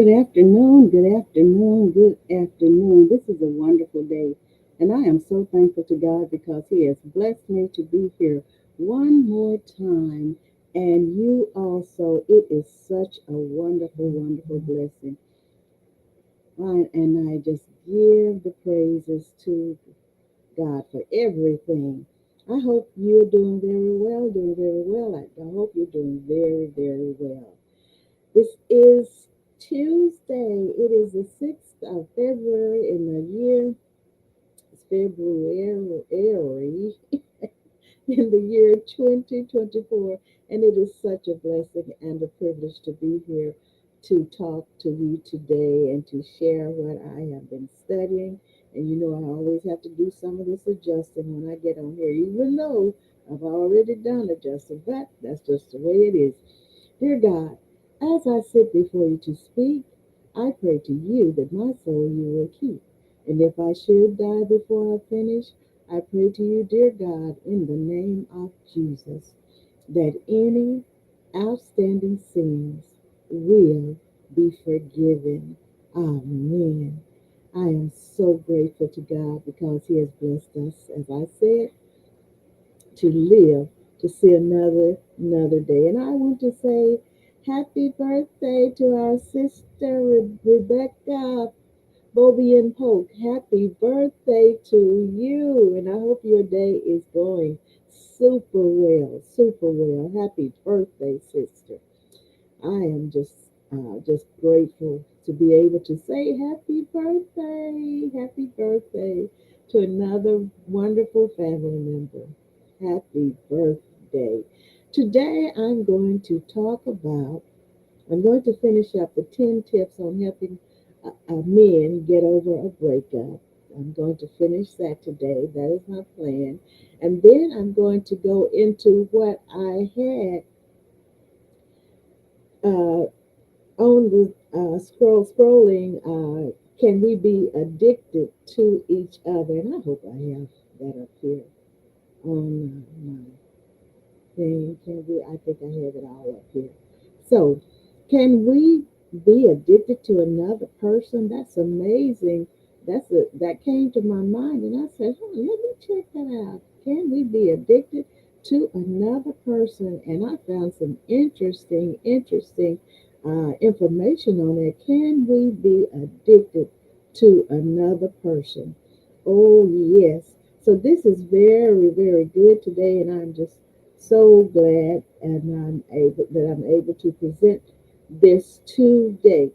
Good afternoon, good afternoon, good afternoon. This is a wonderful day, and I am so thankful to God because He has blessed me to be here one more time. And you also, it is such a wonderful, wonderful blessing. And I just give the praises to God for everything. I hope you're doing very well, doing very well. I hope you're doing very, very well. This is Tuesday. It is the 6th of February in the year. It's February in the year 2024. And it is such a blessing and a privilege to be here to talk to you today and to share what I have been studying. And you know, I always have to do some of this adjusting when I get on here, even though I've already done adjusting, but that's just the way it is. Dear God, as I sit before you to speak, I pray to you that my soul you will keep. And if I should die before I finish, I pray to you, dear God, in the name of Jesus, that any outstanding sins will be forgiven. Amen. I am so grateful to God because He has blessed us, as I said, to live to see another day. And I want to say happy birthday to our sister Rebecca Bobby and Polk. Happy birthday to you, and I hope your day is going super well, super well. Happy birthday, sister. I am just grateful to be able to say happy birthday to another wonderful family member. Happy birthday. Today I'm going to finish up the 10 tips on helping men get over a breakup. I'm going to finish that today. That is my plan. And then I'm going to go into what I had uh, on the scrolling, can we be addicted to each other? And I hope I have that up here on my thing. Can we? I think I have it all up here. So, can we be addicted to another person? That's amazing. That came to my mind, and I said, let me check that out. Can we be addicted to another person? And I found some interesting information on it. Can we be addicted to another person? Oh yes. So this is very good today, and I'm just so glad and I'm able to present this today.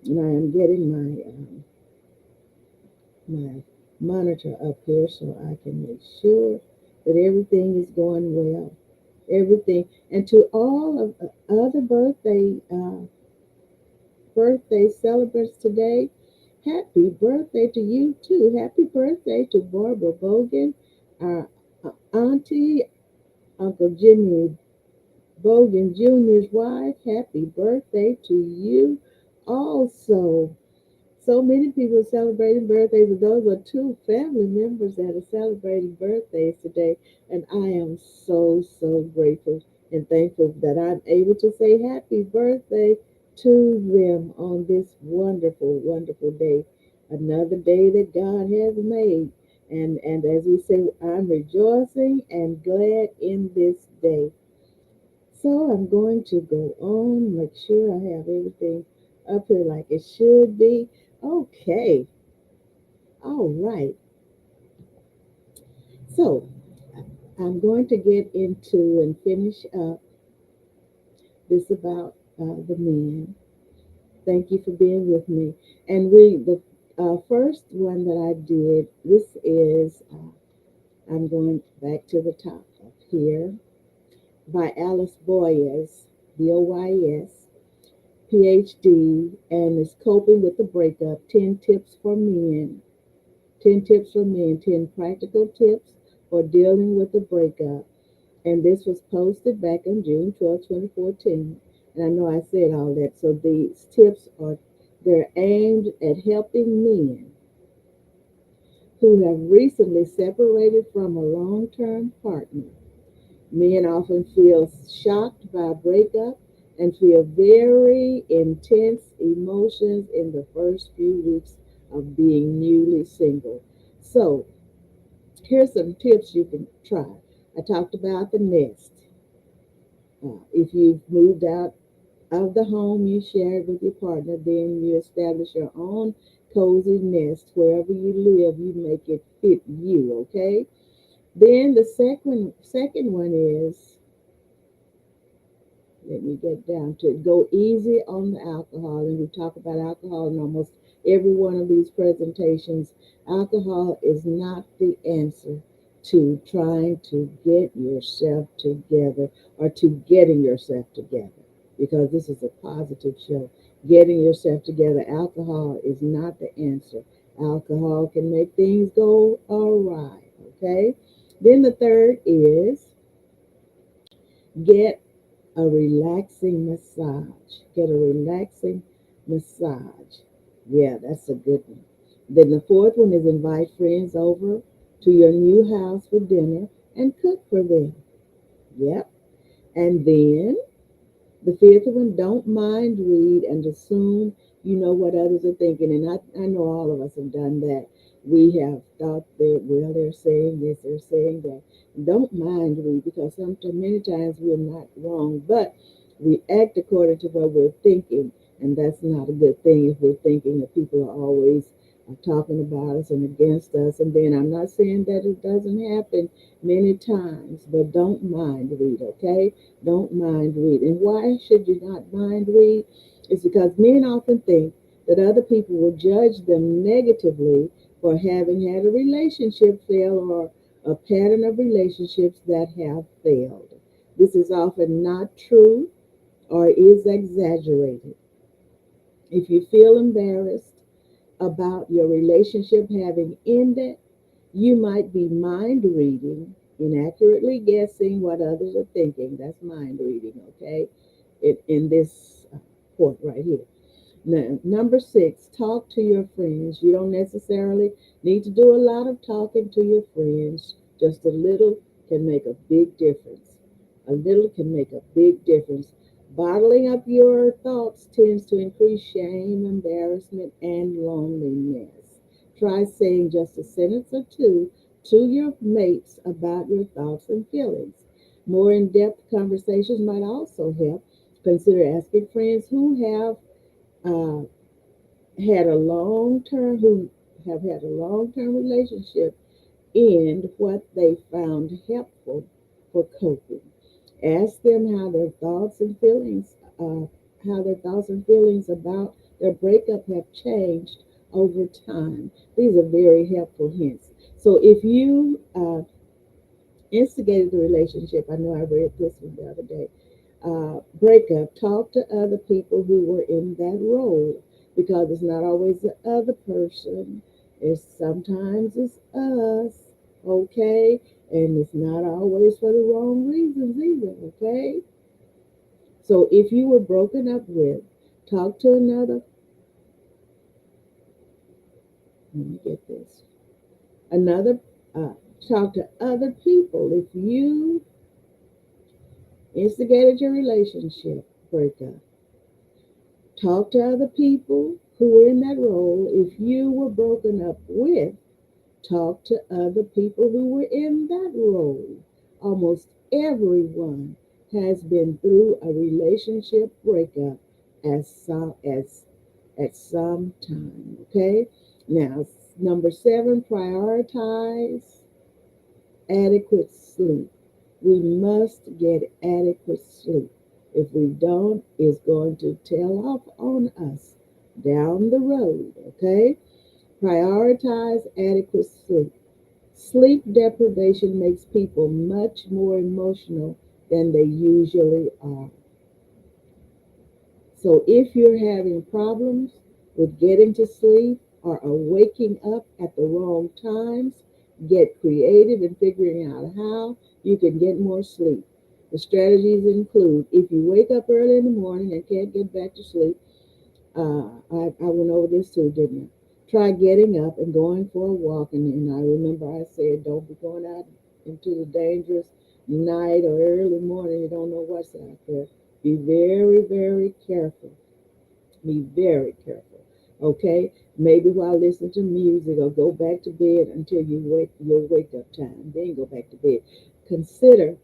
And I am getting my monitor up here so I can make sure that everything is going well. Everything, and to all of the other birthday celebrants today, happy birthday to you too. Happy birthday to Barbara Bogan, our auntie, Uncle Jimmy Bogan Jr.'s wife. Happy birthday to you also. So many people are celebrating birthdays, but those are two family members that are celebrating birthdays today. And I am so grateful and thankful that I'm able to say happy birthday to them on this wonderful day. Another day that God has made. And as we say, I'm rejoicing and glad in this day. So I'm going to go on, make sure I have everything up here like it should be. Okay, all right. So I'm going to get into and finish up this about the men. Thank you for being with me. And the first one that I did, this is, I'm going back to the top up here, by Alice Boyes, Boyes. PhD, and is coping with the breakup. 10 tips for men. 10 tips for men. 10 practical tips for dealing with the breakup. And this was posted back on June 12th, 2014. And I know I said all that. So these tips are they're aimed at helping men who have recently separated from a long-term partner. Men often feel shocked by a breakup and feel very intense emotions in the first few weeks of being newly single. So, here's some tips you can try. I talked about the nest. If you've moved out of the home you shared with your partner, then you establish your own cozy nest. Wherever you live, you make it fit you, okay? Then the second one is, let me get down to it. Go easy on the alcohol. And we talk about alcohol in almost every one of these presentations. Alcohol is not the answer to trying to get yourself together or to getting yourself together, because this is a positive show. Getting yourself together, alcohol is not the answer. Alcohol can make things go awry, okay? Then the third is get a relaxing massage. Get a relaxing massage. Yeah, that's a good one. Then the fourth one is invite friends over to your new house for dinner and cook for them. Yep. And then the fifth one, don't mind read and assume you know what others are thinking. And I know all of us have done that. We have thought that, well, they're saying this, they're saying that. Don't mind read, because sometimes, many times we're not wrong, but we act according to what we're thinking. And that's not a good thing if we're thinking that people are always talking about us and against us. And then I'm not saying that it doesn't happen many times, but don't mind read, okay? Don't mind read. And why should you not mind read? It's because men often think that other people will judge them negatively for having had a relationship fail or a pattern of relationships that have failed. This is often not true or is exaggerated. If you feel embarrassed about your relationship having ended, you might be mind reading, inaccurately guessing what others are thinking. That's mind reading, okay? In this point right here. Now, number six, talk to your friends. You don't necessarily need to do a lot of talking to your friends. Just a little can make a big difference. A little can make a big difference. Bottling up your thoughts tends to increase shame, embarrassment, and loneliness. Try saying just a sentence or two to your mates about your thoughts and feelings. More in depth conversations might also help. Consider asking friends uh, who have had a long term relationship and what they found helpful for coping. Ask them how their thoughts and feelings about their breakup have changed over time. These are very helpful hints. So if you instigated the relationship, I know I read this one the other day. Breakup, talk to other people who were in that role, because it's not always the other person. It's us, okay? And it's not always for the wrong reasons either, okay? So if you were broken up with, talk to another, let me get this, another, uh, talk to other people. If you instigated your relationship breakup, talk to other people who were in that role. If you were broken up with, talk to other people who were in that role. Almost everyone has been through a relationship breakup at some time. Okay? Now, number seven, prioritize adequate sleep. We must get adequate sleep. If we don't, it's going to tail off on us down the road, okay? Prioritize adequate sleep. Sleep deprivation makes people much more emotional than they usually are. So if you're having problems with getting to sleep or are waking up at the wrong times, get creative in figuring out how you can get more sleep. The strategies include, if you wake up early in the morning and can't get back to sleep, I went over this too, didn't I? Try getting up and going for a walk. And I remember I said, don't be going out into the dangerous night or early morning. You don't know what's out there. Be very, very careful. Be very careful. Okay? Maybe while listening to music or go back to bed until your wake up time. Then go back to bed. Consider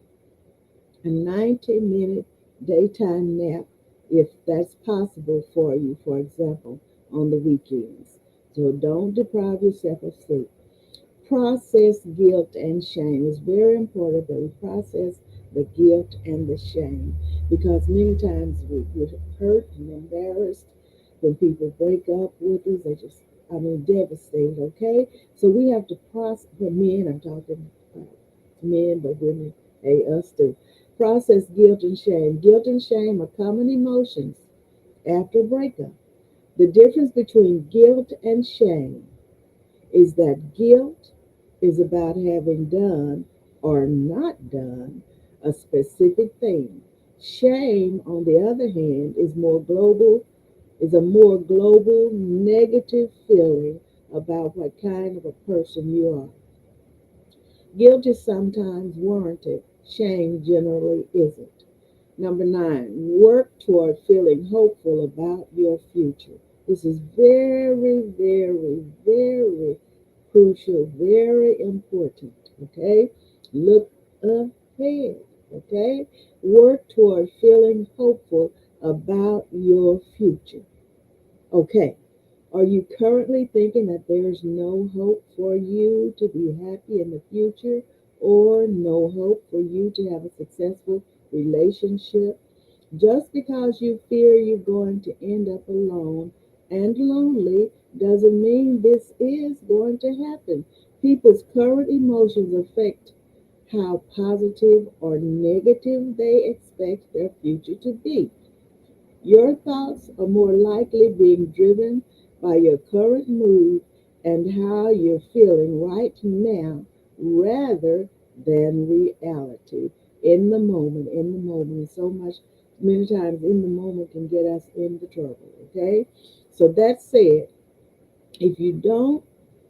a 90-minute daytime nap if that's possible for you, for example, on the weekends. So don't deprive yourself of sleep. Process guilt and shame. It's very important that we process the guilt and the shame because many times we're hurt and embarrassed when people break up with us. They just, devastated, okay? So we have to process, for men, I'm talking men, but women, hey, us too. Process guilt and shame. Guilt and shame are common emotions after a breakup. The difference between guilt and shame is that guilt is about having done or not done a specific thing. Shame, on the other hand, is a more global negative feeling about what kind of a person you are. Guilt is sometimes warranted, shame generally isn't. Number nine, work toward feeling hopeful about your future. This is very, very, very crucial, very important. Okay? Look ahead. Okay? Work toward feeling hopeful about your future. Okay. Are you currently thinking that there's no hope for you to be happy in the future or no hope for you to have a successful relationship? Just because you fear you're going to end up alone and lonely doesn't mean this is going to happen. People's current emotions affect how positive or negative they expect their future to be. Your thoughts are more likely being driven by your current mood and how you're feeling right now rather than reality. In the moment, and so much, many times in the moment can get us into trouble, okay? So that said, if you don't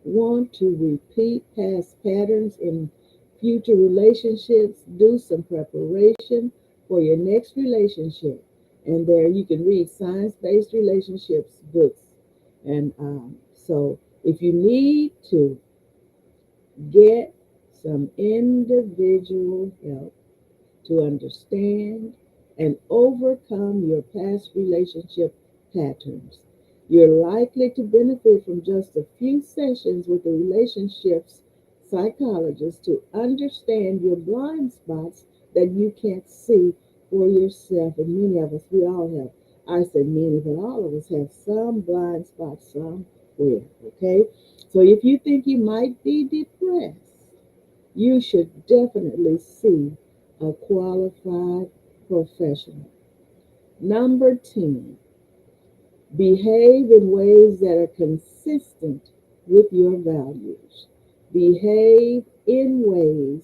want to repeat past patterns in future relationships, do some preparation for your next relationship. And there you can read science based relationships books. And so if you need to get some individual help, to understand and overcome your past relationship patterns. You're likely to benefit from just a few sessions with a relationships psychologist to understand your blind spots that you can't see for yourself. And many of us, we all have, I say many, but all of us have some blind spots somewhere, okay? So if you think you might be depressed, you should definitely see a qualified professional. Number 10, behave in ways that are consistent with your values. Behave in ways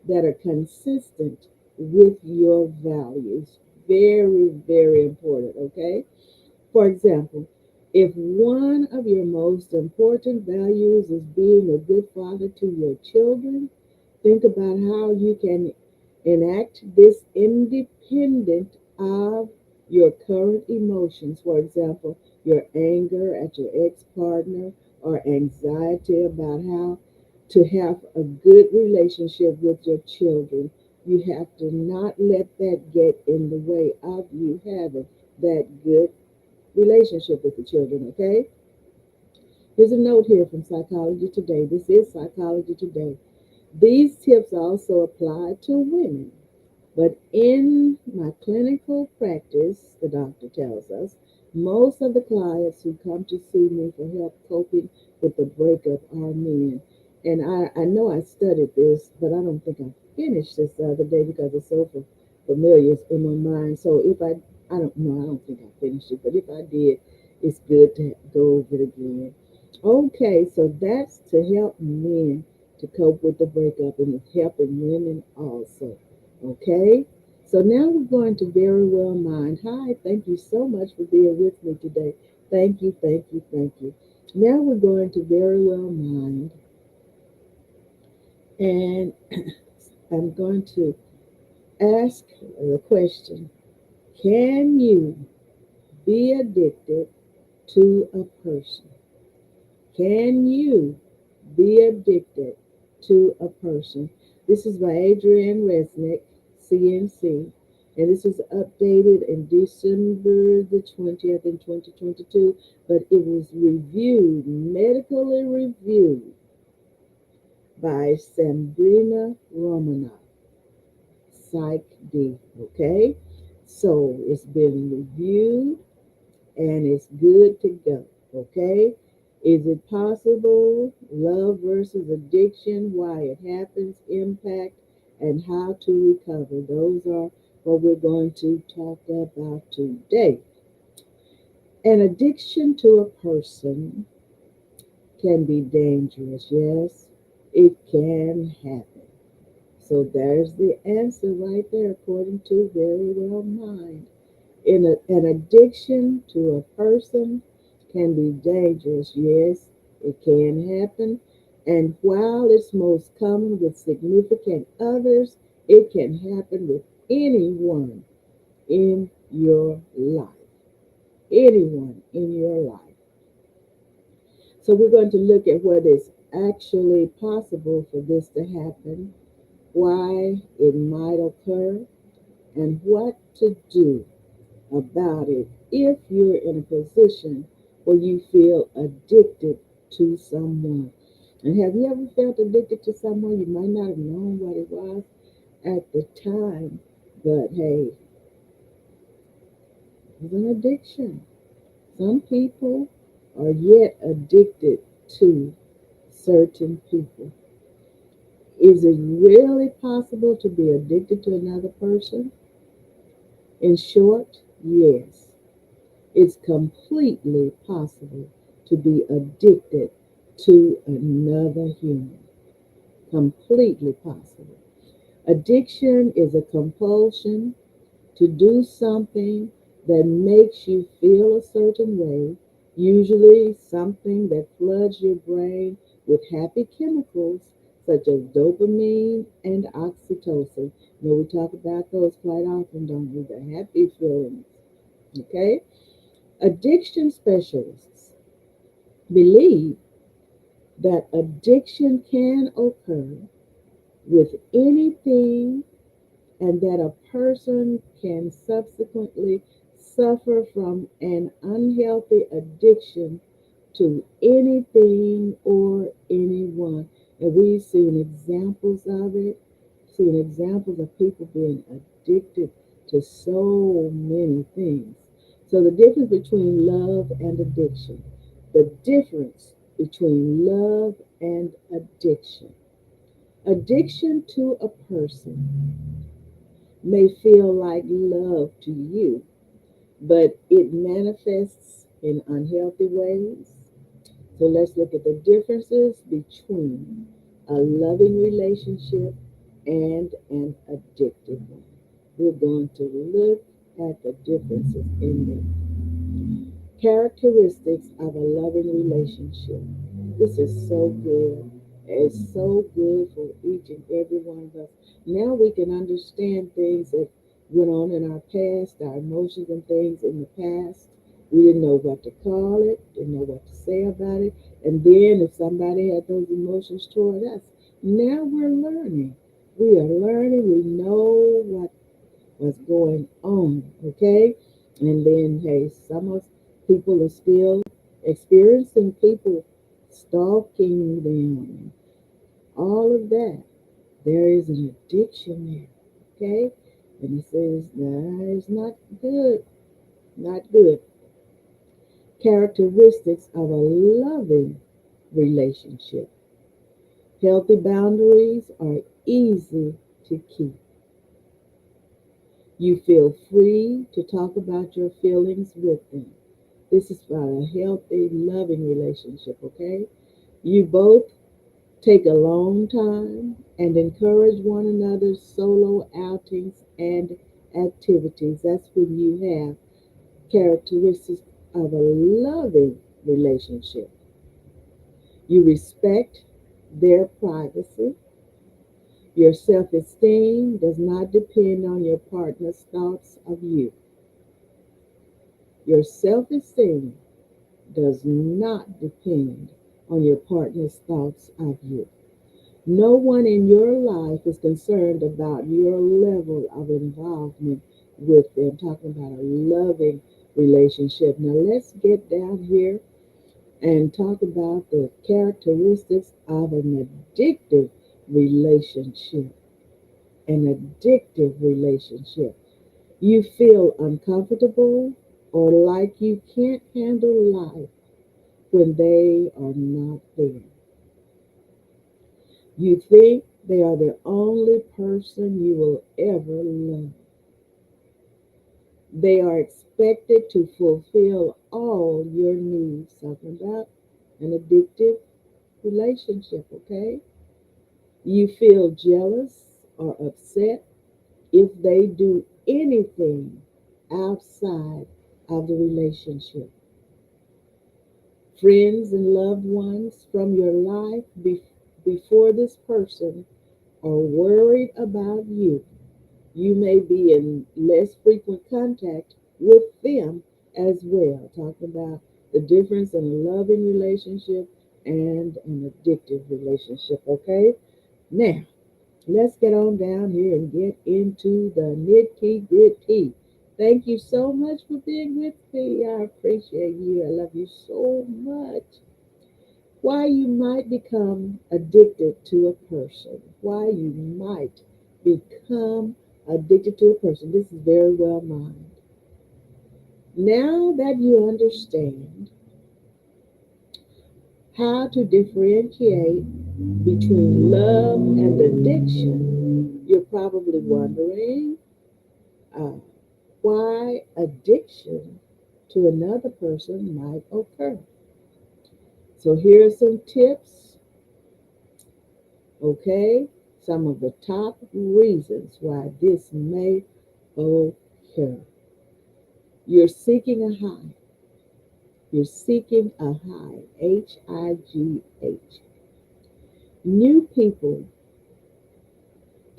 that are consistent with your values. Very, very important, okay? For example, if one of your most important values is being a good father to your children, think about how you can enact this independent of your current emotions. For example, your anger at your ex partner or anxiety about how to have a good relationship with your children. You have to not let that get in the way of you having that good relationship with the children, okay? Here's a note here from Psychology Today. This is Psychology Today. These tips also apply to women. But in my clinical practice, the doctor tells us, most of the clients who come to see me for help coping with the breakup are men. And I know I studied this, but I don't think I finished this the other day because it's so familiar in my mind. So if I don't know, I don't think I finished it, but if I did, it's good to go over it again. Okay, so that's to help men to cope with the breakup and it's helping women also. Okay, so now we're going to Very Well Mind. Hi, thank you so much for being with me today. Thank you, thank you, thank you. Now we're going to Very Well Mind, and I'm going to ask the question: Can you be addicted to a person? Can you be addicted to a person? This is by Adrienne Resnick, CNC, and this was updated in December the 20th in 2022, but it was reviewed, medically reviewed by Sabrina Romanoff, Psych D. Okay? So it's been reviewed and it's good to go. Okay? Is it possible? Love versus addiction, why it happens, impact, and how to recover. Those are what we're going to talk about today. An addiction to a person can be dangerous. Yes, it can happen. So there's the answer right there, according to Very Well Mind. An addiction to a person can be dangerous. Yes, it can happen. And while it's most common with significant others, it can happen with anyone in your life. Anyone in your life. So we're going to look at whether it's actually possible for this to happen, why it might occur, and what to do about it if you're in a position where you feel addicted to someone. And have you ever felt addicted to someone? You might not have known what it was at the time, but hey, it's an addiction. Some people are yet addicted to certain people. Is it really possible to be addicted to another person? In short, yes. It's completely possible to be addicted to another human. Completely possible. Addiction is a compulsion to do something that makes you feel a certain way, usually something that floods your brain with happy chemicals such as dopamine and oxytocin. You know, we talk about those quite often, don't we? The happy feelings. Okay? Addiction specialists believe that addiction can occur with anything and that a person can subsequently suffer from an unhealthy addiction to anything or anyone. And we've seen examples of it, seen examples of people being addicted to so many things. So the difference between love and addiction, the difference between love and addiction. Addiction to a person may feel like love to you, but it manifests in unhealthy ways. So let's look at the differences between a loving relationship and an addictive one. We're going to look at the differences in them. Characteristics of a loving relationship. This is so good. It's so good for each and every one of us. Now we can understand things that went on in our past, our emotions and things in the past. We didn't know what to call it, didn't know what to say about it. And then if somebody had those emotions toward us, now we're learning. We are learning. We know what's going on. Okay? And then, hey, some of people are still experiencing people stalking them, all of that. There is an addiction there. Okay? And he says, nah, it's not good. Not good. Characteristics of a loving relationship. Healthy boundaries are easy to keep. You feel free to talk about your feelings with them. This is about a healthy, loving relationship, okay? You both take alone time and encourage one another's solo outings and activities. That's when you have characteristics of a loving relationship. You respect their privacy. Your self esteem does not depend on your partner's thoughts of you. Your self esteem does not depend on your partner's thoughts of you. No one in your life is concerned about your level of involvement with them. Talking about a loving relationship. Now, let's get down here and talk about the characteristics of an addictive relationship. An addictive relationship. You feel uncomfortable or like you can't handle life when they are not there. You think they are the only person you will ever love. They are expected to fulfill all your needs. Talking about an addictive relationship, okay? You feel jealous or upset if they do anything outside of the relationship. Friends and loved ones from your life before this person are worried about you. You may be in less frequent contact with them as well. Talking about the difference in a loving relationship and an addictive relationship, okay? Now, let's get on down here and get into the nitty gritty. Thank you so much for being with me. I appreciate you. I love you so much. Why you might become addicted to a person. Why you might become addicted to a person. This is very well mine. Now that you understand how to differentiate between love and addiction, you're probably wondering uh, why addiction to another person might occur. So here are some tips, okay? Some of the top reasons why this may occur. You're seeking a high. You're seeking a high. High. New people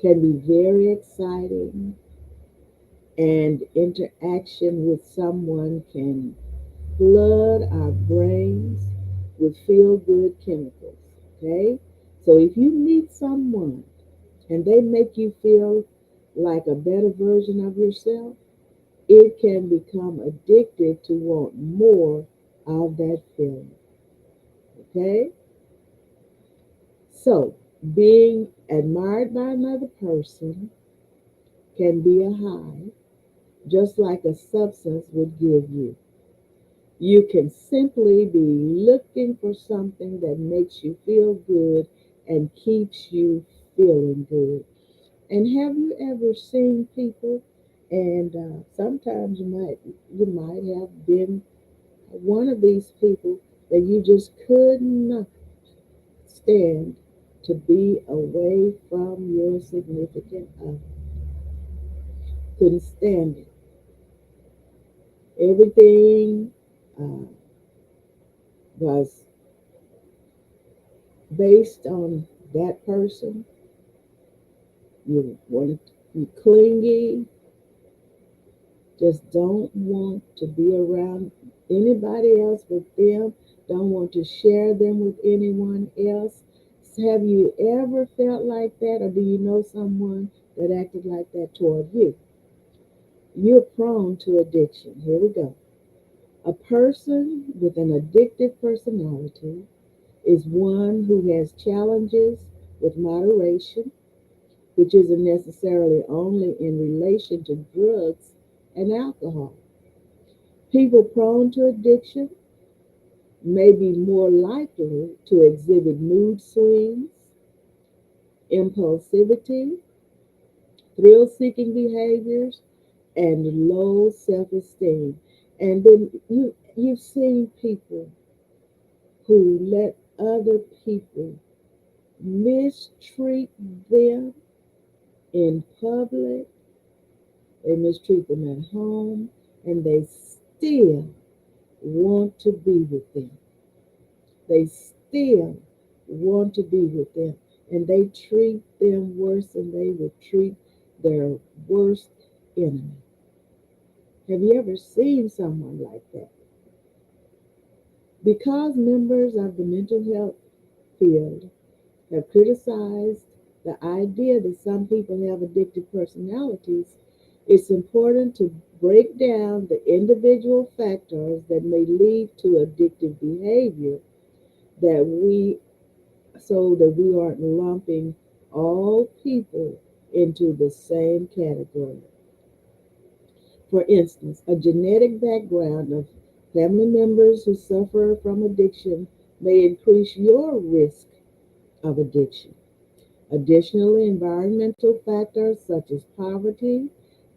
can be very exciting, and interaction with someone can flood our brains with feel good chemicals. Okay? So if you meet someone and they make you feel like a better version of yourself, it can become addicted to want more of that feeling. Okay? So being admired by another person can be a high, just like a substance would give you. You can simply be looking for something that makes you feel good and keeps you feeling good. And have you ever seen people, and sometimes you might have been one of these people that you just could not stand to be away from your significant other. Couldn't stand it. Everything uh, was based on that person. You want you clingy, just don't want to be around anybody else but them, don't want to share them with anyone else. Have you ever felt like that, or do you know someone that acted like that toward you? You're prone to addiction. Here we go. A person with an addictive personality is one who has challenges with moderation, which isn't necessarily only in relation to drugs and alcohol. People prone to addiction may be more likely to exhibit mood swings, impulsivity, thrill seeking behaviors, and low self esteem. And then you've seen people who let other people mistreat them in public, they mistreat them at home, and they still want to be with them. They still want to be with them. And they treat them worse than they would treat their worst enemy. Have you ever seen someone like that? Because members of the mental health field have criticized the idea that some people have addictive personalities, it's important to break down the individual factors that may lead to addictive behavior that we so that we aren't lumping all people into the same category. For instance, a genetic background of family members who suffer from addiction may increase your risk of addiction. Additionally, environmental factors such as poverty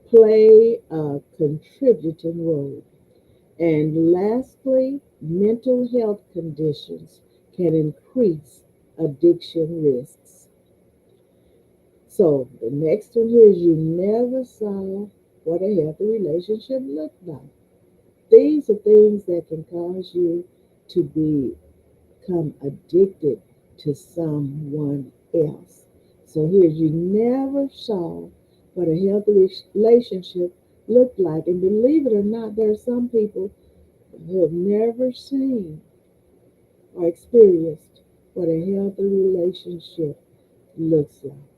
play a contributing role. And lastly, mental health conditions can increase addiction risks. So the next one here is you never saw what a healthy relationship looked like. These are things that can cause you to become addicted to someone else. So here's you never saw what a healthy relationship looked like. And believe it or not, there are some people who have never seen or experienced what a healthy relationship looks like.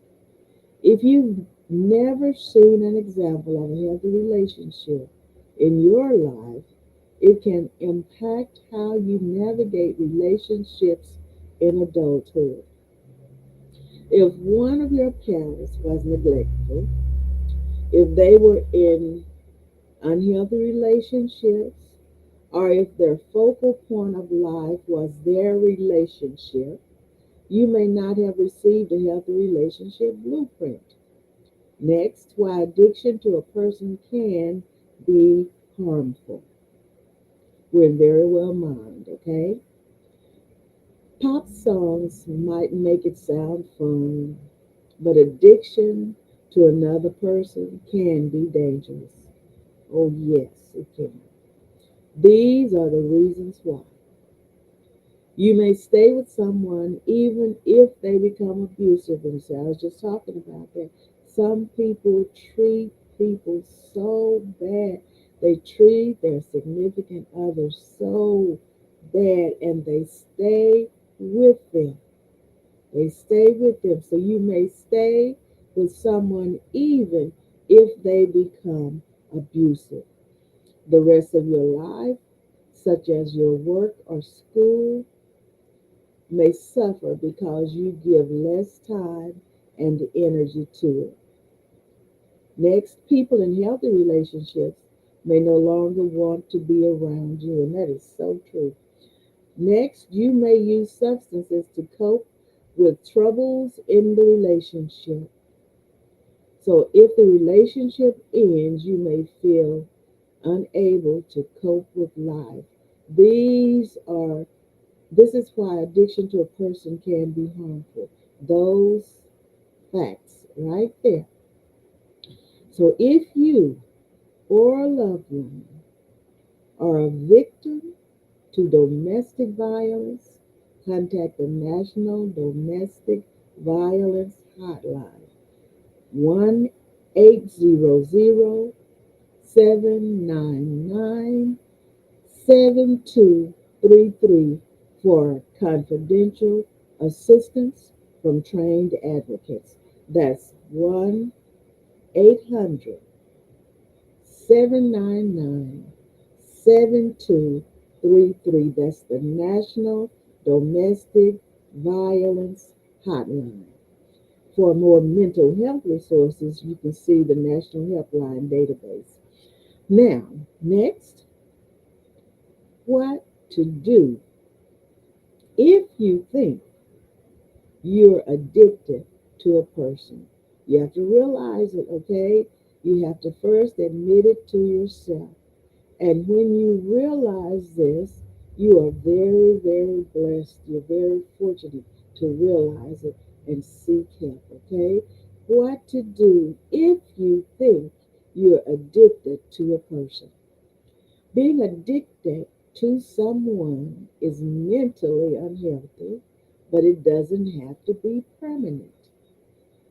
If you've never seen an example of a healthy relationship in your life, it can impact how you navigate relationships in adulthood. If one of your parents was neglectful, if they were in unhealthy relationships, or if their focal point of life was their relationship, you may not have received a healthy relationship blueprint. Next, why addiction to a person can be harmful. We're very well mind, okay? Pop songs might make it sound fun, but addiction to another person can be dangerous. Oh, yes, it can. These are the reasons why. You may stay with someone even if they become abusive themselves. I was just talking about that. Some people treat people so bad. They treat their significant others so bad and they stay with them. They stay with them. So you may stay with someone even if they become abusive. The rest of your life, such as your work or school, may suffer because you give less time and energy to it. Next, people in healthy relationships may no longer want to be around you, and that is so true. Next, you may use substances to cope with troubles in the relationship. So, if the relationship ends, you may feel unable to cope with life. These are This is why addiction to a person can be harmful. Those facts right there. So if you or a loved one are a victim to domestic violence, contact the National Domestic Violence Hotline 1-800-799-7233 for confidential assistance from trained advocates. That's 1-800-799-7233. That's the National Domestic Violence Hotline. For more mental health resources, you can see the National Helpline database. Now, next, what to do if you think you're addicted to a person. You have to realize it, okay? You have to first admit it to yourself. And when you realize this, you are very, very blessed. You're very fortunate to realize it and seek help, okay? What to do if you think you're addicted to a person. Being addicted to someone is mentally unhealthy, but it doesn't have to be permanent.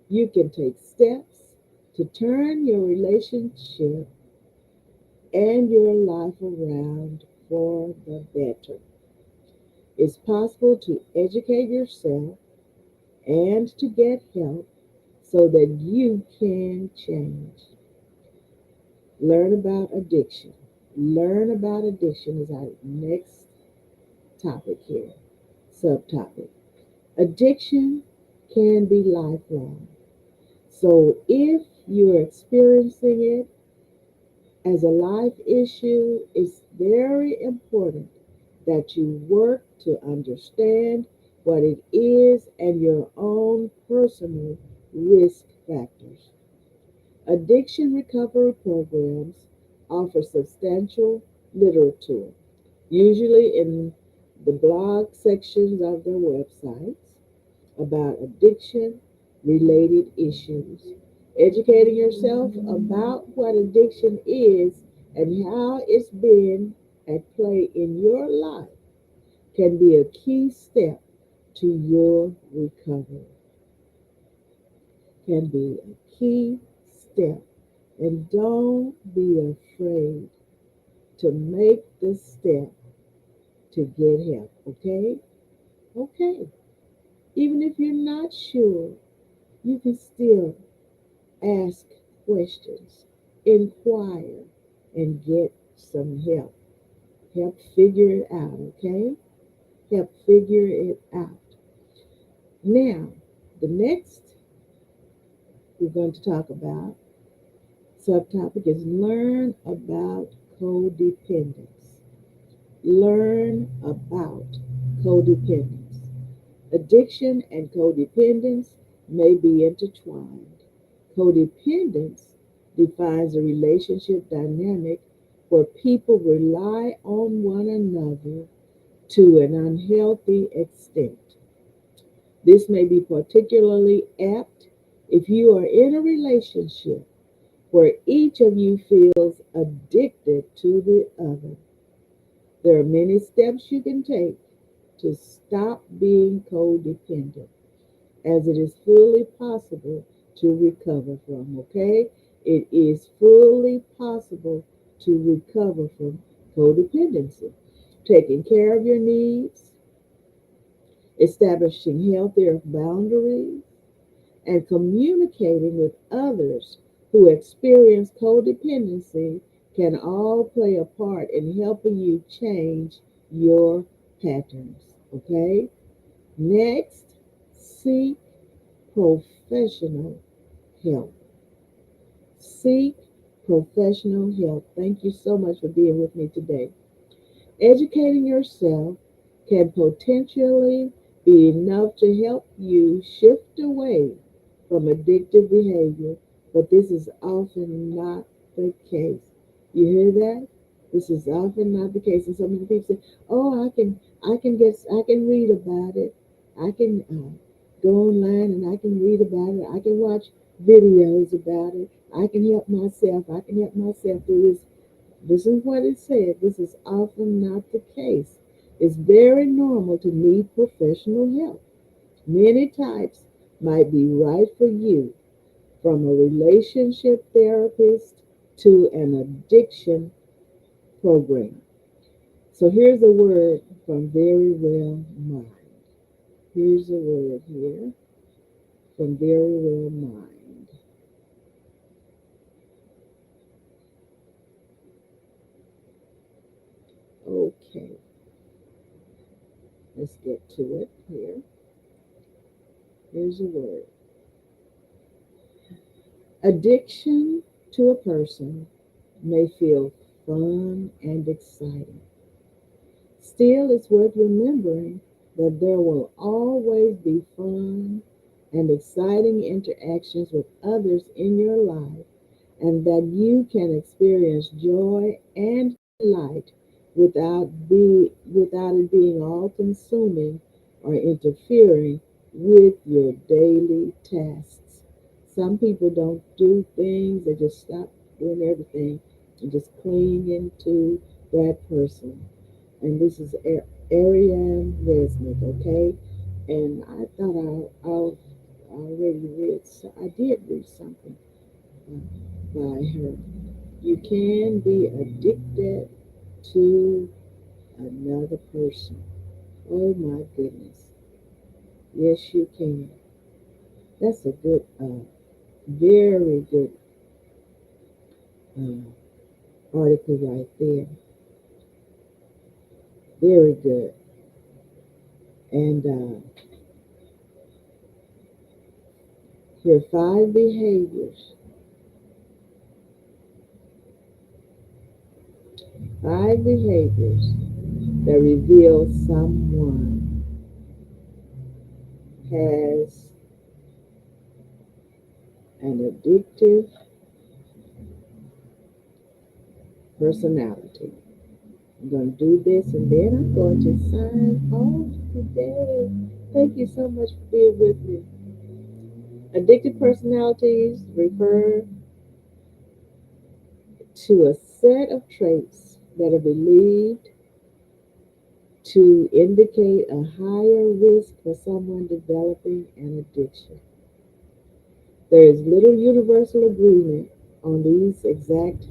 You can take steps to turn your relationship and your life around for the better. It's possible to educate yourself and to get help so that you can change. Learn about addiction. Learn about addiction is our next topic here, subtopic. Addiction can be lifelong. So if you're experiencing it as a life issue, it's very important that you work to understand what it is and your own personal risk factors. Addiction recovery programs offer substantial literature, usually in the blog sections of their websites, about addiction related issues. Educating yourself about what addiction is and how it's been at play in your life can be a key step to your recovery. Can be a key step. And don't be afraid to make the step to get help, okay? Okay. Even if you're not sure, you can still ask questions, inquire, and get some help. Help figure it out, okay? Help figure it out. Now, the next we're going to talk about subtopic is learn about codependence. Learn about codependence. Addiction and codependence may be intertwined. Codependence defines a relationship dynamic where people rely on one another to an unhealthy extent. This may be particularly apt if you are in a relationship where each of you feels addicted to the other. There are many steps you can take to stop being codependent, as it is fully possible to recover from, okay? It is fully possible to recover from codependency. Taking care of your needs, establishing healthier boundaries, and communicating with others who experience codependency can all play a part in helping you change your patterns, okay? Next, seek professional help. Seek professional help. Thank you so much for being with me today. Educating yourself can potentially be enough to help you shift away from addictive behavior, but this is often not the case. You hear that? This is often not the case. And so many people say, "Oh, I can read about it. I can go online and I can read about it. I can watch videos about it. I can help myself. I can help myself through this." This is what it said. This is often not the case. It's very normal to need professional help. Many types might be right for you, from a relationship therapist to an addiction program. So here's a word from Very Well Mind. Here's a word here from Very Well Mind. Okay, let's get to it here. Here's a word. Addiction to a person may feel fun and exciting. Still, it's worth remembering that there will always be fun and exciting interactions with others in your life, and that you can experience joy and delight without it being all consuming or interfering with your daily tasks. Some people don't do things, they just stop doing everything and just cling into that person. And this is Ariane Resnick, okay? And I thought I already read, I did read something by her. You can be addicted to another person. Oh my goodness. Yes, you can. That's a good, very good uh, article right there. Very good. And here are five behaviors. Five behaviors that reveal someone has an addictive personality. I'm going to do this and then I'm going to sign off today. Thank you so much for being with me. Addictive personalities refer to a set of traits that are believed to indicate a higher risk for someone developing an addiction. There is little universal agreement on these exact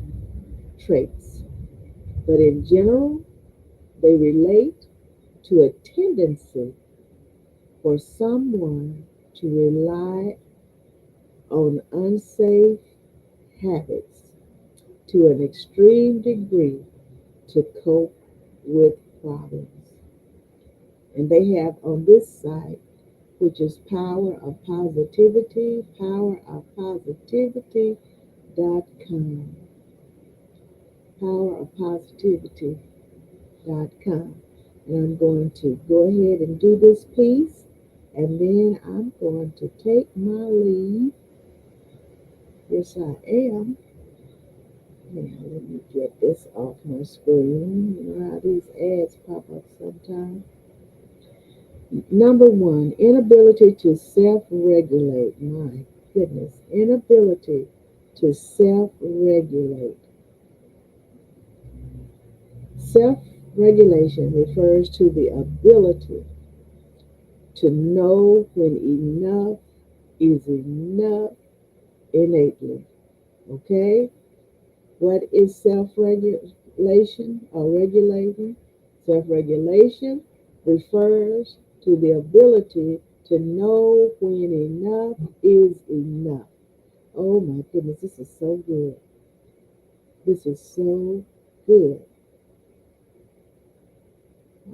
traits, but in general, they relate to a tendency for someone to rely on unsafe habits to an extreme degree to cope with problems. And they have on this site, which is powerofpositivity.com. Powerofpositivity.com. And I'm going to go ahead and do this piece, and then I'm going to take my leave. Yes, I am. Now, let me get this off my screen. You know how these ads pop up sometimes. Number one, inability to self regulate. My goodness, inability to self regulate. Self regulation refers to the ability to know when enough is enough innately. Okay? What is self regulation or regulating? Self regulation refers to the ability to know when enough is enough. Oh my goodness, this is so good. This is so good.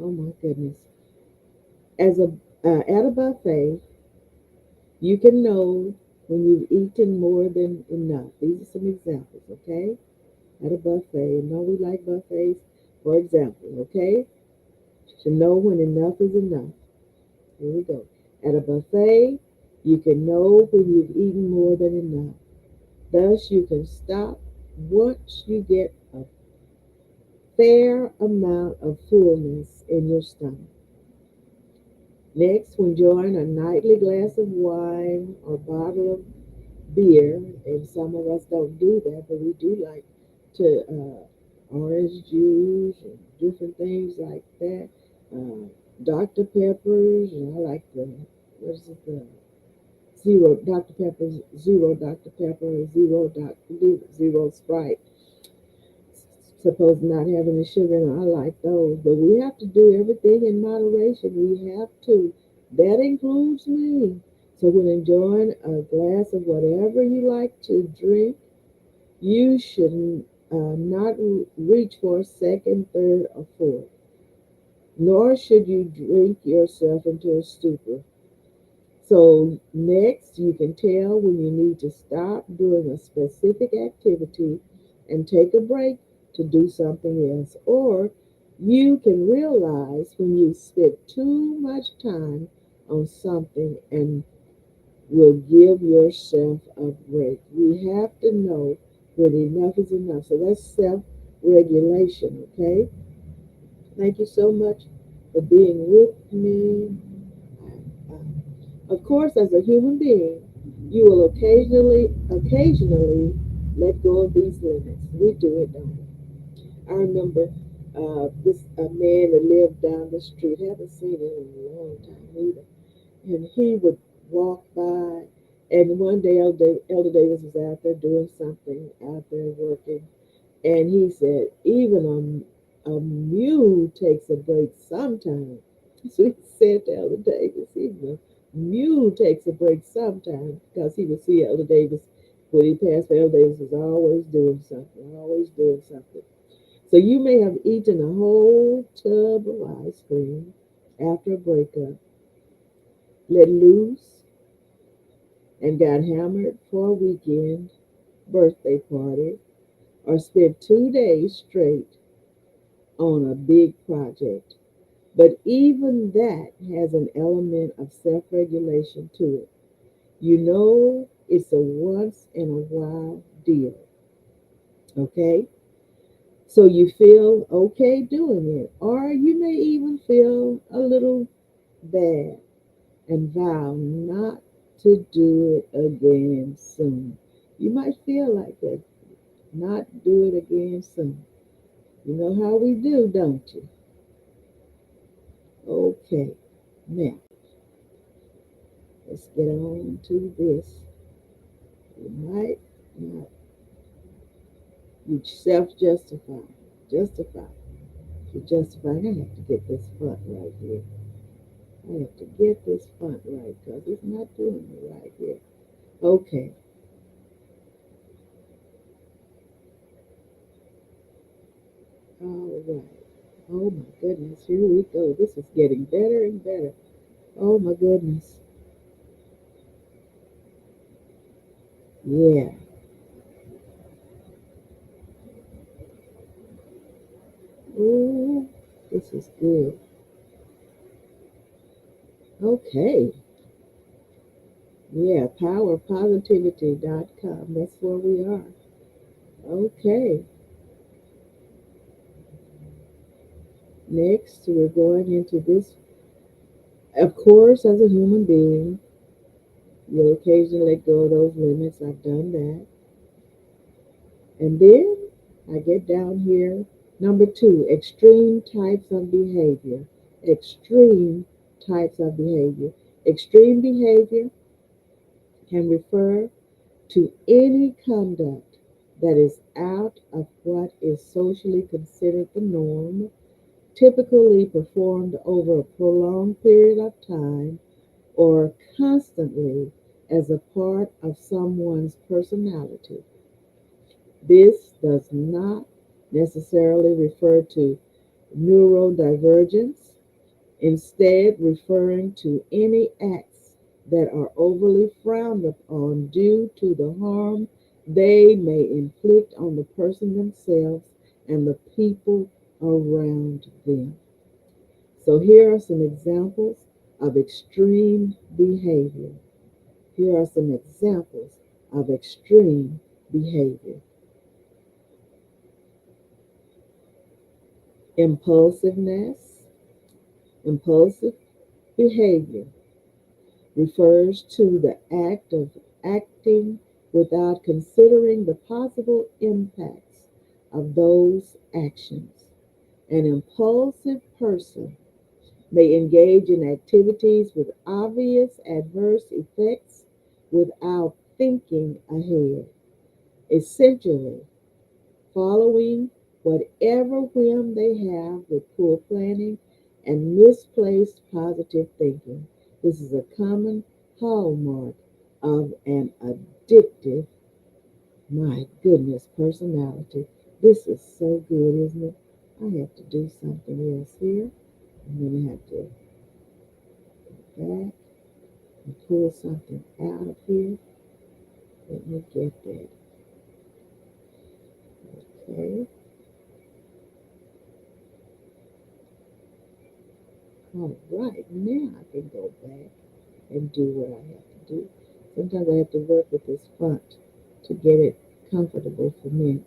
Oh my goodness. As a At a buffet, you can know when you've eaten more than enough. These are some examples, okay? At a buffet, and know we like buffets. For example, okay? To know when enough is enough. Here we go. At a buffet, you can know when you've eaten more than enough. Thus, you can stop once you get a fair amount of fullness in your stomach. Next, when enjoying a nightly glass of wine or bottle of beer, and some of us don't do that, but we do like to orange juice and different things like that. Dr. Peppers, and I like the what is it the zero Dr. Pepper, zero Dr. Pepper, zero Sprite. Supposed not having the sugar, and I like those, but we have to do everything in moderation. We have to. That includes me. So when enjoying a glass of whatever you like to drink, you should not reach for a second, third, or fourth. Nor should you drink yourself into a stupor. So next, you can tell when you need to stop doing a specific activity and take a break to do something else. Or you can realize when you spend too much time on something and will give yourself a break. You have to know when enough is enough. So that's self-regulation, okay? Thank you so much for being with me. Of course, as a human being, you will occasionally let go of these limits. We do it, don't we? I remember this a man that lived down the street. Haven't seen him in a long time either. And he would walk by, and one day Elder Davis was out there doing something, out there working, And he said, even a mule takes a break sometime. So he said to Elder Davis, even a mule takes a break sometime because he would see Elder Davis when he passed by. Elder Davis was always doing something, always doing something. So you may have eaten a whole tub of ice cream after a breakup, let loose, and got hammered for a weekend birthday party, or spent 2 days straight on a big project. But even that has an element of self regulation to it. You know, it's a once in a while deal, okay? So you feel okay doing it, or you may even feel a little bad and vow not to do it again soon. You might feel like that, not do it again soon. You know how we do, don't you? Okay, now let's get on to this. You might not, you self justify. Justify. You justify. I have to get this front right here. I have to get this front right because it's not doing it right here. Okay, all right. Oh my goodness, here we go. This is getting better and better. Oh my goodness. Yeah. Ooh, this is good. Okay. Yeah, powerpositivity.com. That's where we are. Okay. Next, we're going into this. Of course, as a human being, you'll occasionally let go of those limits. I've done that. And then I get down here. Number two, extreme types of behavior. Extreme types of behavior. Extreme behavior can refer to any conduct that is out of what is socially considered the norm, typically performed over a prolonged period of time or constantly as a part of someone's personality. This does not necessarily refer to neurodivergence, instead, referring to any acts that are overly frowned upon due to the harm they may inflict on the person themselves and the people around them. So, here are some examples of extreme behavior. Here are some examples of extreme behavior: impulsiveness. Impulsive behavior refers to the act of acting without considering the possible impacts of those actions. An impulsive person may engage in activities with obvious adverse effects without thinking ahead, essentially following whatever whim they have with poor planning and misplaced positive thinking. This is a common hallmark of an addictive, my goodness, personality. This is so good, isn't it? I have to do something else here. I'm going to have to go back and pull something out of here. Let me get that. Okay. All right. Now I can go back and do what I have to do. Sometimes I have to work with this font to get it comfortable for me.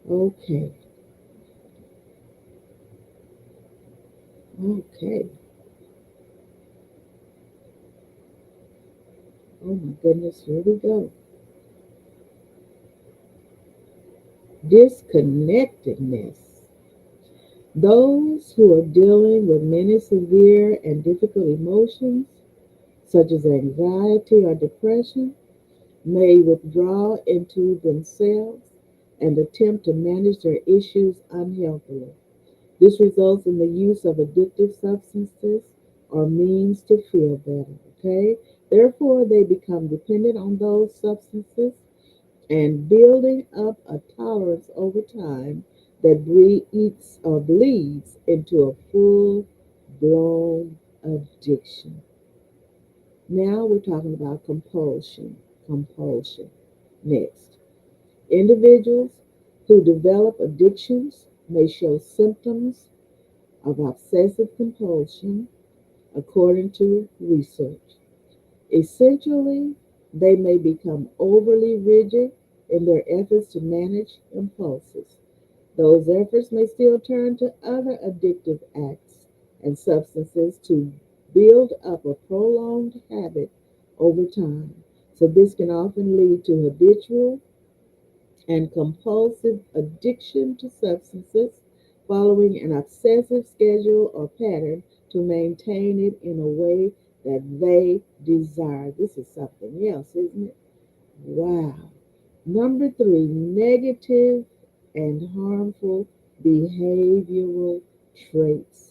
Okay, okay. Oh my goodness, here we go. Disconnectedness. Those who are dealing with many severe and difficult emotions, such as anxiety or depression, may withdraw into themselves and attempt to manage their issues unhealthily. This results in the use of addictive substances or means to feel better. Okay? Therefore, they become dependent on those substances and building up a tolerance over time that breeds or bleeds into a full blown addiction. Now we're talking about compulsion. Compulsion. Next, individuals who develop addictions may show symptoms of obsessive compulsion, according to research. Essentially, they may become overly rigid in their efforts to manage impulses. Those efforts may still turn to other addictive acts and substances to build up a prolonged habit over time. So, this can often lead to habitual and compulsive addiction to substances, following an obsessive schedule or pattern to maintain it in a way that they desire. This is something else, isn't it? Wow. Number three, negative and harmful behavioral traits.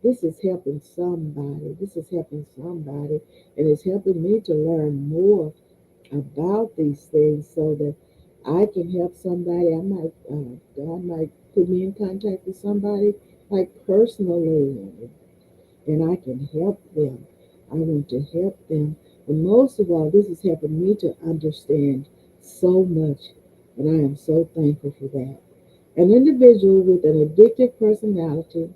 This is helping somebody. This is helping somebody, and it's helping me to learn more about these things so that I can help somebody. God might put me in contact with somebody like personally, and I can help them. I want to help them. And most of all, this is helping me to understand so much, and I am so thankful for that. An individual with an addictive personality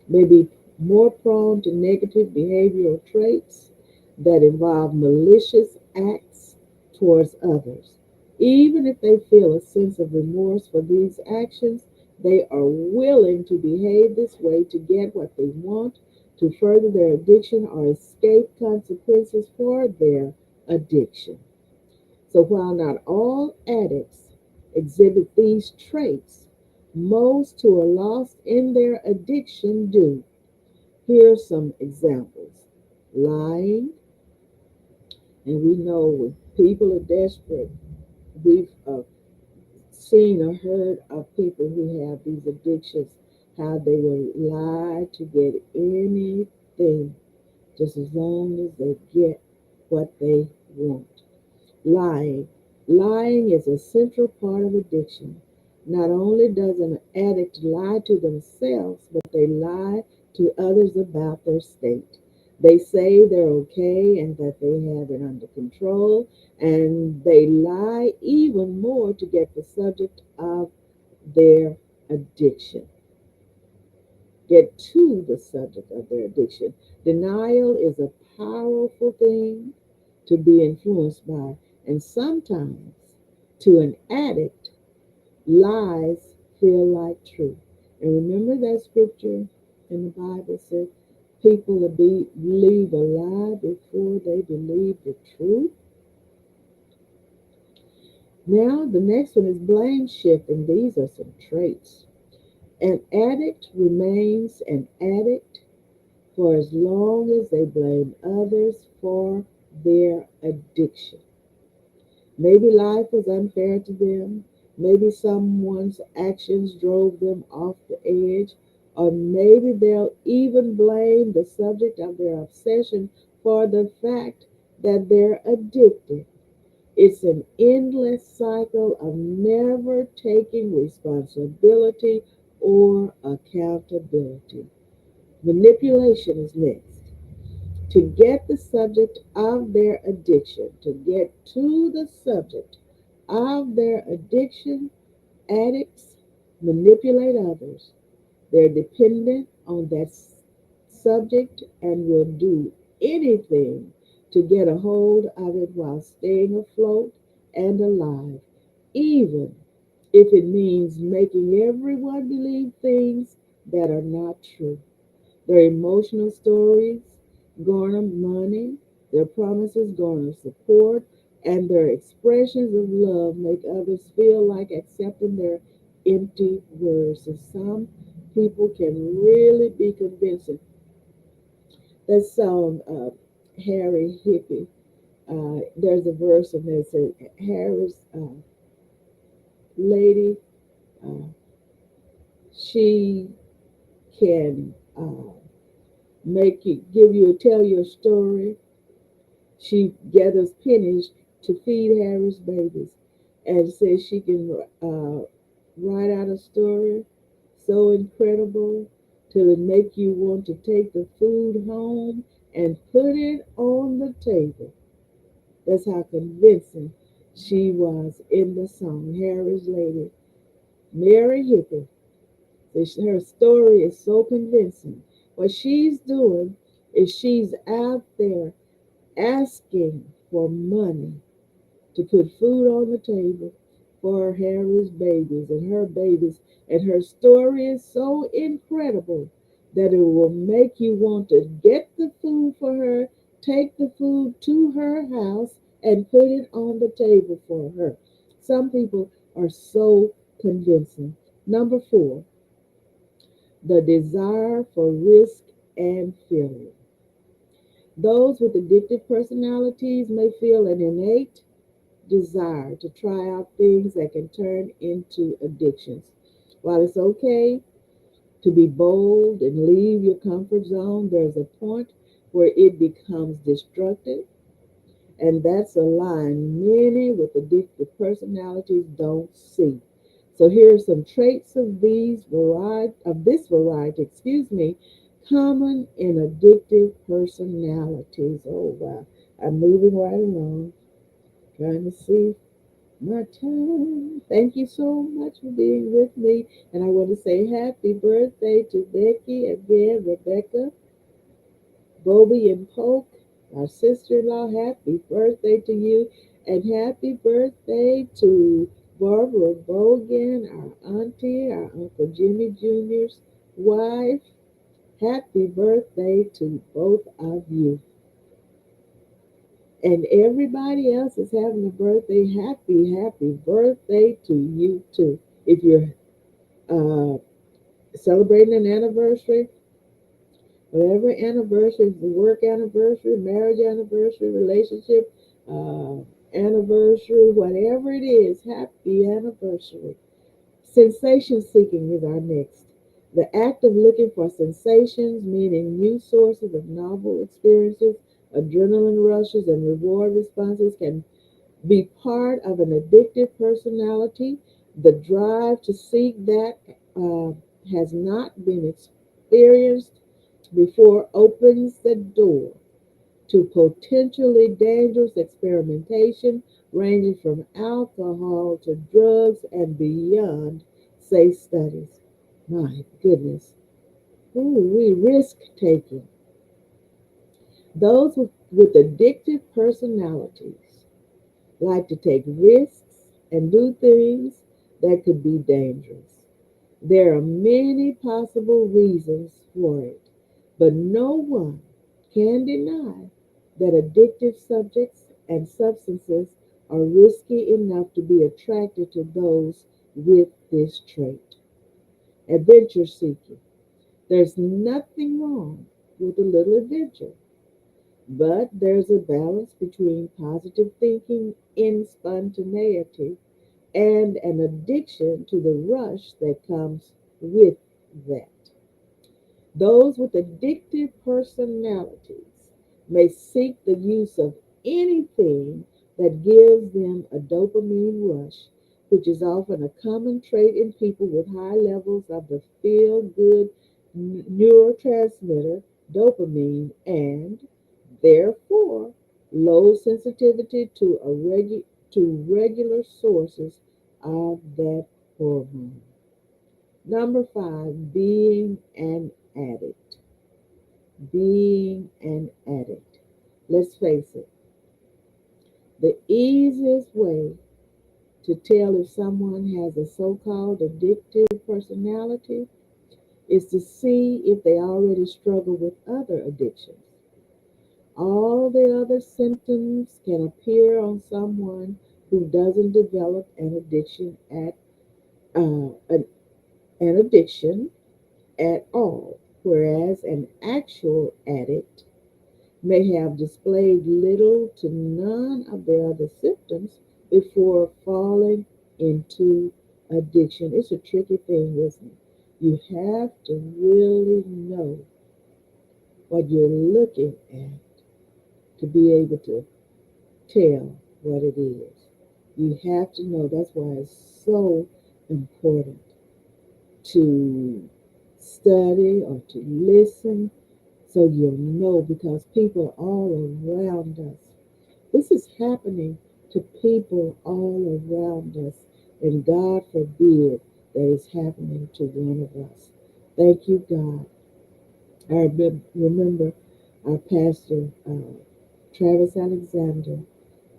may be more prone to negative behavioral traits that involve malicious acts towards others. Even if they feel a sense of remorse for these actions, they are willing to behave this way to get what they want, to further their addiction, or escape consequences for their addiction. So while not all addicts exhibit these traits, most who are lost in their addiction do. Here are some examples. Lying, and we know when people are desperate, we've seen or heard of people who have these addictions, how they will lie to get anything, just as long as they get what they want. Lying. Lying is a central part of addiction. Not only does an addict lie to themselves, but they lie to others about their state. They say they're okay and that they have it under control, and they lie even more to get the subject of their addiction, get to the subject of their addiction. Denial is a powerful thing to be influenced by, and sometimes to an addict, lies feel like truth. And remember that scripture in the Bible says people will believe a lie before they believe the truth. Now, the next one is blame shifting. These are some traits. An addict remains an addict for as long as they blame others for their addiction. Maybe life was unfair to them. Maybe someone's actions drove them off the edge. Or maybe they'll even blame the subject of their obsession for the fact that they're addicted. It's an endless cycle of never taking responsibility or accountability. Manipulation is next. To get the subject of their addiction, to get to the subject of their addiction, addicts manipulate others. They're dependent on that subject and will do anything to get a hold of it while staying afloat and alive, even if it means making everyone believe things that are not true. Their emotional stories garner money, their promises garner support, and their expressions of love make others feel like accepting their empty words. And some people can really be convincing. That song, Harry Hippie, there's a verse in there that says, Harry's lady, uh, she can make you, give you, tell your story. She gathers pennies to feed Harry's babies, and says she can write out a story so incredible till it make you want to take the food home and put it on the table. That's how convincing she was in the song. Harry's lady, Mary Hippie. Her story is so convincing. What she's doing is she's out there asking for money to put food on the table for Harry's babies. And her story is so incredible that it will make you want to get the food for her, take the food to her house, and put it on the table for her. Some people are so convincing. Number four, the desire for risk and failure. Those with addictive personalities may feel an innate desire to try out things that can turn into addictions. While it's okay to be bold and leave your comfort zone, there's a point where it becomes destructive, and that's a line many with addictive personalities don't see. So here are some traits of this variety, common in addictive personalities. Oh wow. I'm moving right along, trying to see my time. Thank you so much for being with me. And I want to say happy birthday to Becky again, Rebecca, Bobby, and Polk, our sister in law. Happy birthday to you. And happy birthday to Barbara Bogan, our auntie, our Uncle Jimmy Jr.'s wife. Happy birthday to both of you. And everybody else is having a birthday. Happy birthday to you too. If you're uh, celebrating an anniversary, whatever anniversary, the work anniversary, marriage anniversary, relationship anniversary, whatever it is, happy anniversary. Sensation seeking is our next. The act of looking for sensations, meaning new sources of novel experiences, adrenaline rushes, and reward responses, can be part of an addictive personality. The drive to seek that uh, has not been experienced before opens the door to potentially dangerous experimentation, ranging from alcohol to drugs and beyond, say studies. My goodness. Ooh, we risk taking. Those with addictive personalities like to take risks and do things that could be dangerous. There are many possible reasons for it, but no one can deny that addictive subjects and substances are risky enough to be attracted to those with this trait. Adventure seeking. There's nothing wrong with a little adventure, but there's a balance between positive thinking in spontaneity and an addiction to the rush that comes with that. Those with addictive personalities may seek the use of anything that gives them a dopamine rush, which is often a common trait in people with high levels of the feel good neurotransmitter dopamine and, therefore, low sensitivity to, to regular sources of that hormone. Number five, being an addict. Being an addict. Let's face it, the easiest way to tell if someone has a so called addictive personality is to see if they already struggle with other addictions. All the other symptoms can appear on someone who doesn't develop an addiction at all, whereas an actual addict may have displayed little to none of the other symptoms before falling into addiction. It's a tricky thing, isn't it? You have to really know what you're looking at to be able to tell what it is. You have to know. That's why it's so important to study or to listen so you'll know, because people all around us, this is happening to people all around us, and God forbid that it's happening to one of us. Thank you, God. I remember our pastor, Travis Alexander,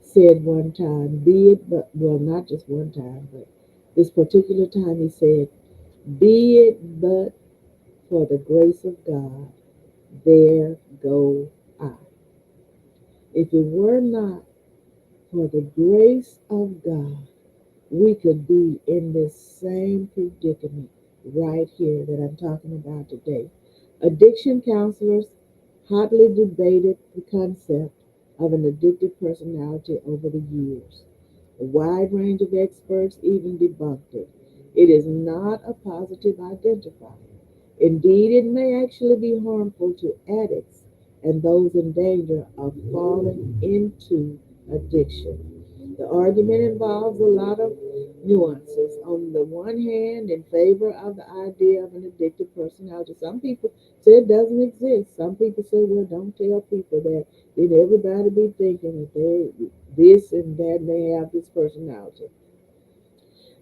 said one time, be it but, well, not just one time, but this particular time he said, be it but for the grace of God, there go I. If it were not for the grace of God, we could be in this same predicament right here that I'm talking about today. Addiction counselors hotly debated the concept of an addictive personality over the years. A wide range of experts even debunked it. It is not a positive identifier. Indeed, it may actually be harmful to addicts and those in danger of falling into addiction. The argument involves a lot of nuances. On the one hand, in favor of the idea of an addictive personality, some people say it doesn't exist. Some people say, well, don't tell people that. Then everybody be thinking that they this and that, they have this personality.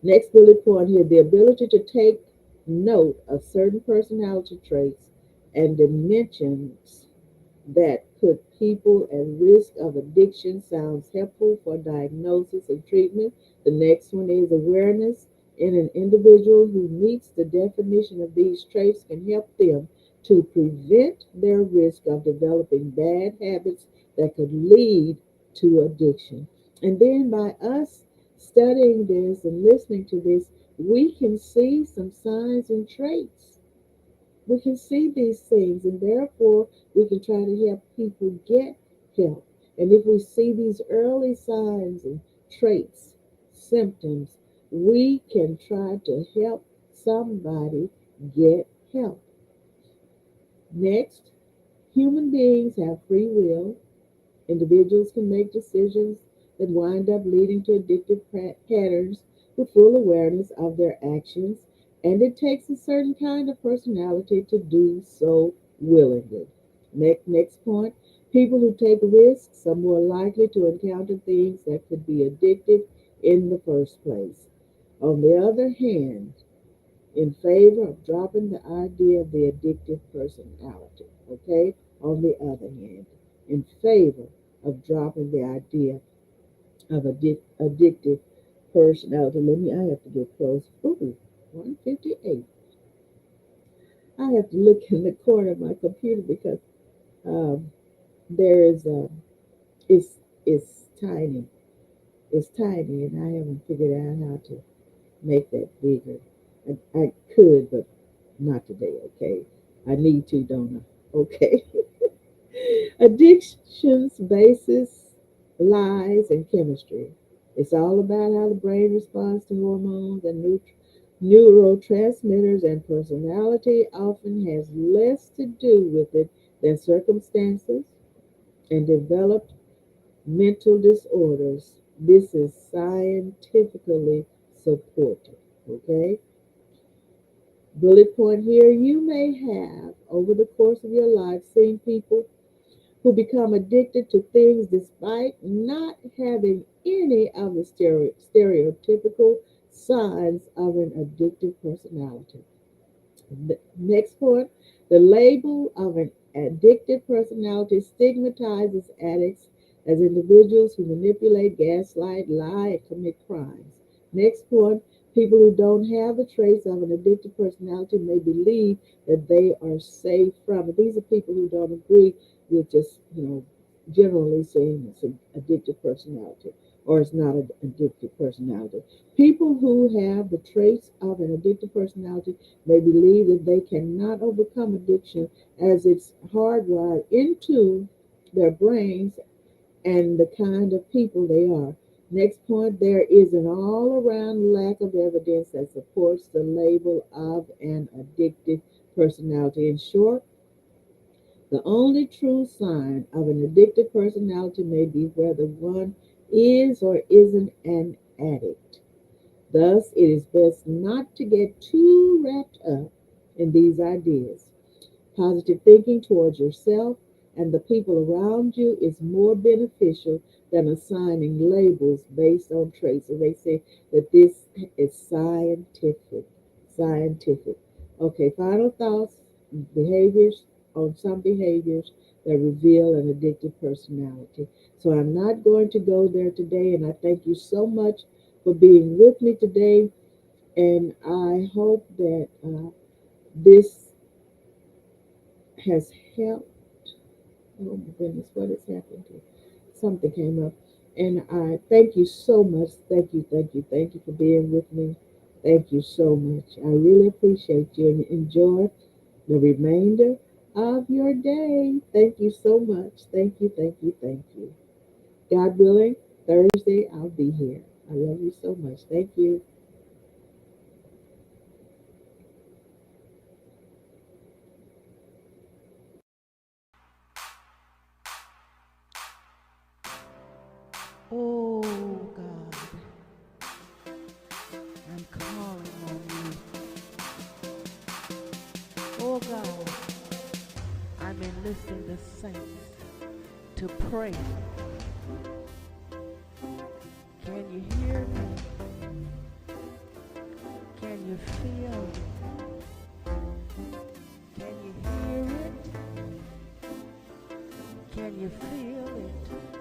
Next bullet point here, the ability to take note of certain personality traits and dimensions that put people at risk of addiction sounds helpful for diagnosis and treatment. The next one is awareness in an individual who meets the definition of these traits can help them to prevent their risk of developing bad habits that could lead to addiction. And then by us studying this and listening to this, we can see some signs and traits. We can see these things, and therefore we can try to help people get help. And if we see these early signs and traits, symptoms, we can try to help somebody get help. Next, human beings have free will. Individuals can make decisions that wind up leading to addictive patterns with full awareness of their actions, and it takes a certain kind of personality to do so willingly. Next point, people who take risks are more likely to encounter things that could be addictive in the first place. On the other hand, in favor of dropping the idea of the addictive personality. Okay? On the other hand, in favor of dropping the idea of addictive personality. I have to get close. Ooh, 158. I have to look in the corner of my computer because um, there is it's tiny. It's tiny, and I haven't figured out how to make that bigger. I could, but not today, okay? I need to, don't I? Okay. Addiction's basis lies in chemistry. It's all about how the brain responds to hormones and neurotransmitters, and personality often has less to do with it than circumstances and developed mental disorders. This is scientifically supported. Okay? Bullet point here, you may have, over the course of your life, seen people who become addicted to things despite not having any of the stereotypical signs of an addictive personality. The next point, the label of an addictive personality stigmatizes addicts as individuals who manipulate, gaslight, lie, and commit crimes. Next point, people who don't have the traits of an addictive personality may believe that they are safe from it. These are people who don't agree with just, generally saying it's an addictive personality or it's not an addictive personality. People who have the traits of an addictive personality may believe that they cannot overcome addiction as it's hardwired into their brains and the kind of people they are. Next point, there is an all around lack of evidence that supports the label of an addictive personality. In short, the only true sign of an addictive personality may be whether one is or isn't an addict. Thus, it is best not to get too wrapped up in these ideas. Positive thinking towards yourself and the people around you is more beneficial than assigning labels based on traits. And they say that this is scientific. Scientific. Okay, final thoughts, behaviors on some behaviors that reveal an addictive personality. So I'm not going to go there today, and I thank you so much for being with me today. And I hope that this has helped. Oh my goodness, what has happened here? Something came up. And I thank you so much. Thank you, thank you, thank you for being with me. Thank you so much. I really appreciate you and enjoy the remainder of your day. Thank you so much. Thank you, thank you, thank you. God willing, Thursday I'll be here. I love you so much. Thank you. Oh God, I'm calling on you. Oh God, I'm enlisting the saints to pray. Can you hear me? Can you feel it? Can you hear it? Can you feel it?